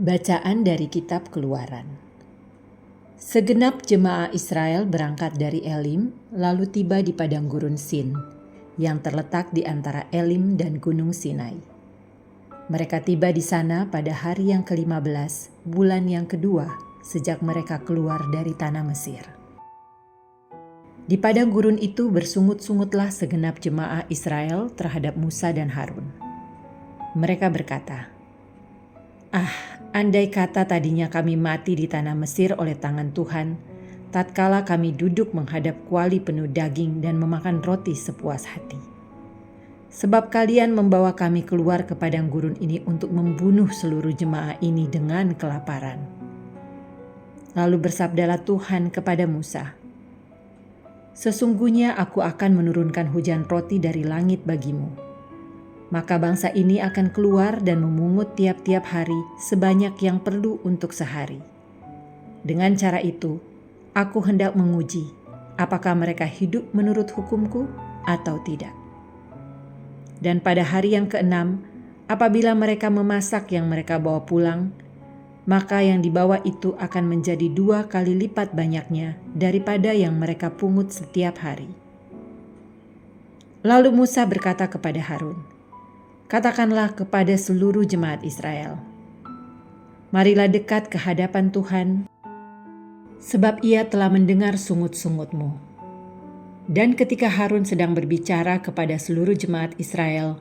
Bacaan dari Kitab Keluaran. Segenap jemaah Israel berangkat dari Elim, lalu tiba di padang gurun Sin, yang terletak di antara Elim dan Gunung Sinai. Mereka tiba di sana pada hari yang ke-15, bulan yang kedua, sejak mereka keluar dari tanah Mesir. Di padang gurun itu bersungut-sungutlah segenap jemaah Israel terhadap Musa dan Harun. Mereka berkata, andai kata tadinya kami mati di tanah Mesir oleh tangan Tuhan, tatkala kami duduk menghadap kuali penuh daging dan memakan roti sepuas hati. Sebab kalian membawa kami keluar ke padang gurun ini untuk membunuh seluruh jemaah ini dengan kelaparan. Lalu bersabdalah Tuhan kepada Musa, sesungguhnya aku akan menurunkan hujan roti dari langit bagimu. Maka bangsa ini akan keluar dan memungut tiap-tiap hari sebanyak yang perlu untuk sehari. Dengan cara itu, aku hendak menguji apakah mereka hidup menurut hukumku atau tidak. Dan pada hari yang ke-6, apabila mereka memasak yang mereka bawa pulang, maka yang dibawa itu akan menjadi 2 kali lipat banyaknya daripada yang mereka pungut setiap hari. Lalu Musa berkata kepada Harun, katakanlah kepada seluruh jemaat Israel, marilah dekat ke hadapan Tuhan, sebab Ia telah mendengar sungut-sungutmu. Dan ketika Harun sedang berbicara kepada seluruh jemaat Israel,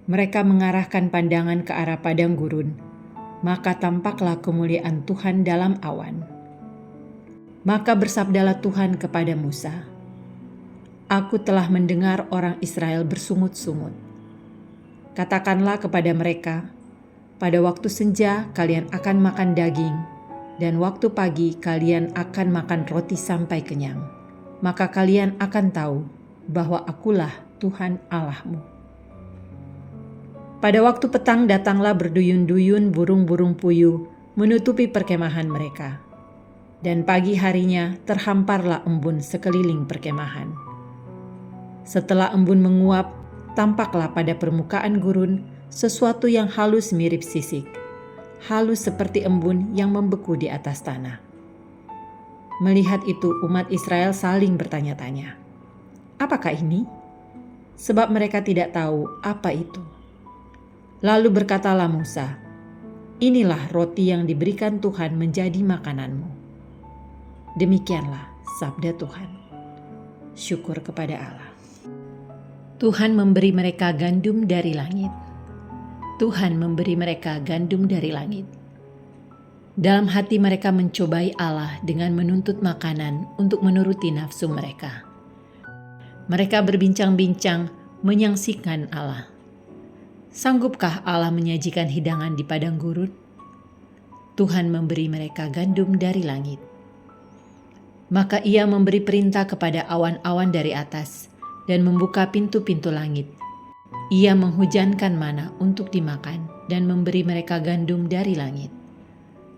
mereka mengarahkan pandangan ke arah padang gurun, maka tampaklah kemuliaan Tuhan dalam awan. Maka bersabdalah Tuhan kepada Musa, aku telah mendengar orang Israel bersungut-sungut. Katakanlah kepada mereka, pada waktu senja kalian akan makan daging, dan waktu pagi kalian akan makan roti sampai kenyang. Maka kalian akan tahu bahwa akulah Tuhan Allahmu. Pada waktu petang datanglah berduyun-duyun burung-burung puyuh menutupi perkemahan mereka. Dan pagi harinya terhamparlah embun sekeliling perkemahan. Setelah embun menguap, tampaklah pada permukaan gurun sesuatu yang halus mirip sisik, halus seperti embun yang membeku di atas tanah. Melihat itu umat Israel saling bertanya-tanya, apakah ini? Sebab mereka tidak tahu apa itu. Lalu berkatalah Musa, inilah roti yang diberikan Tuhan menjadi makananmu. Demikianlah sabda Tuhan. Syukur kepada Allah. Tuhan memberi mereka gandum dari langit. Tuhan memberi mereka gandum dari langit. Dalam hati mereka mencobai Allah dengan menuntut makanan untuk menuruti nafsu mereka. Mereka berbincang-bincang menyaksikan Allah. Sanggupkah Allah menyajikan hidangan di padang gurun? Tuhan memberi mereka gandum dari langit. Maka Ia memberi perintah kepada awan-awan dari atas dan membuka pintu-pintu langit. Ia menghujankan mana untuk dimakan dan memberi mereka gandum dari langit.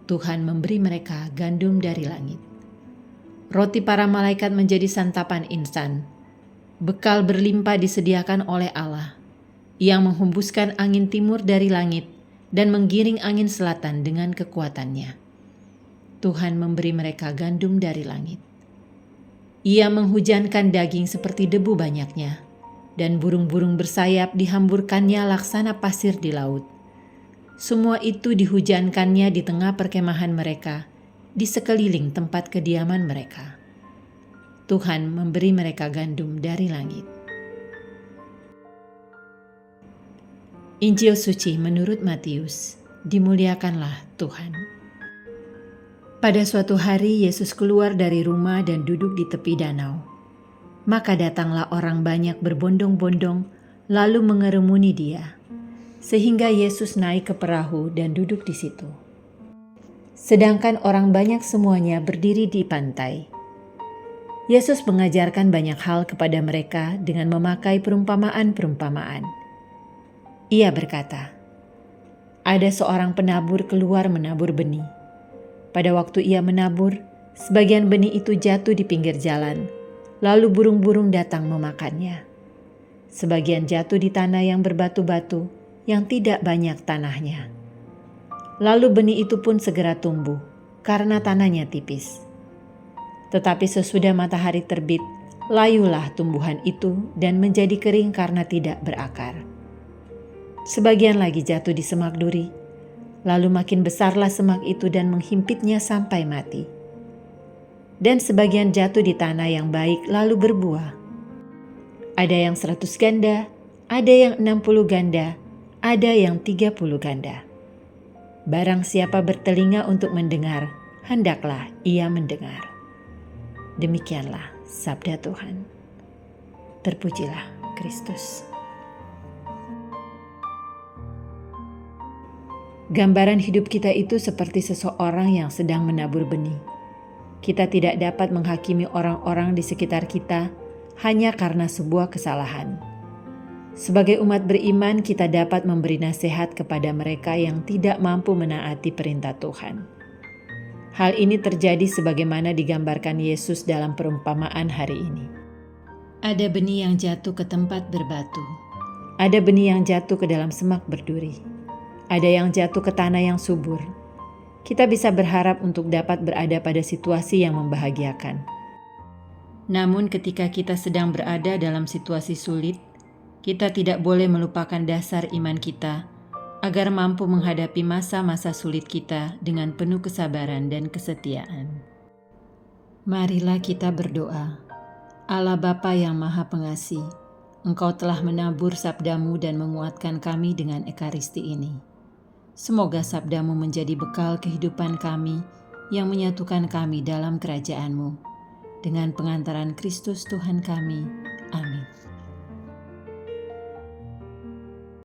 Tuhan memberi mereka gandum dari langit. Roti para malaikat menjadi santapan instan. Bekal berlimpah disediakan oleh Allah. Ia menghembuskan angin timur dari langit dan menggiring angin selatan dengan kekuatannya. Tuhan memberi mereka gandum dari langit. Ia menghujankan daging seperti debu banyaknya, dan burung-burung bersayap dihamburkannya laksana pasir di laut. Semua itu dihujankannya di tengah perkemahan mereka, di sekeliling tempat kediaman mereka. Tuhan memberi mereka gandum dari langit. Injil suci menurut Matius. Dimuliakanlah Tuhan. Pada suatu hari Yesus keluar dari rumah dan duduk di tepi danau. Maka datanglah orang banyak berbondong-bondong lalu mengerumuni Dia, sehingga Yesus naik ke perahu dan duduk di situ. Sedangkan orang banyak semuanya berdiri di pantai. Yesus mengajarkan banyak hal kepada mereka dengan memakai perumpamaan-perumpamaan. Ia berkata, ada seorang penabur keluar menabur benih. Pada waktu ia menabur, sebagian benih itu jatuh di pinggir jalan, lalu burung-burung datang memakannya. Sebagian jatuh di tanah yang berbatu-batu, yang tidak banyak tanahnya. Lalu benih itu pun segera tumbuh, karena tanahnya tipis. Tetapi sesudah matahari terbit, layulah tumbuhan itu dan menjadi kering karena tidak berakar. Sebagian lagi jatuh di semak duri, lalu makin besarlah semak itu dan menghimpitnya sampai mati. Dan sebagian jatuh di tanah yang baik lalu berbuah. Ada yang 100 ganda, ada yang 60 ganda, ada yang 30 ganda. Barang siapa bertelinga untuk mendengar, hendaklah ia mendengar. Demikianlah sabda Tuhan. Terpujilah Kristus. Gambaran hidup kita itu seperti seseorang yang sedang menabur benih. Kita tidak dapat menghakimi orang-orang di sekitar kita hanya karena sebuah kesalahan. Sebagai umat beriman, kita dapat memberi nasihat kepada mereka yang tidak mampu menaati perintah Tuhan. Hal ini terjadi sebagaimana digambarkan Yesus dalam perumpamaan hari ini. Ada benih yang jatuh ke tempat berbatu. Ada benih yang jatuh ke dalam semak berduri. Ada yang jatuh ke tanah yang subur. Kita bisa berharap untuk dapat berada pada situasi yang membahagiakan. Namun ketika kita sedang berada dalam situasi sulit, kita tidak boleh melupakan dasar iman kita agar mampu menghadapi masa-masa sulit kita dengan penuh kesabaran dan kesetiaan. Marilah kita berdoa. Allah Bapa yang Maha Pengasih, Engkau telah menabur sabdamu dan menguatkan kami dengan ekaristi ini. Semoga sabdamu menjadi bekal kehidupan kami yang menyatukan kami dalam kerajaan-Mu. Dengan pengantaran Kristus Tuhan kami. Amin.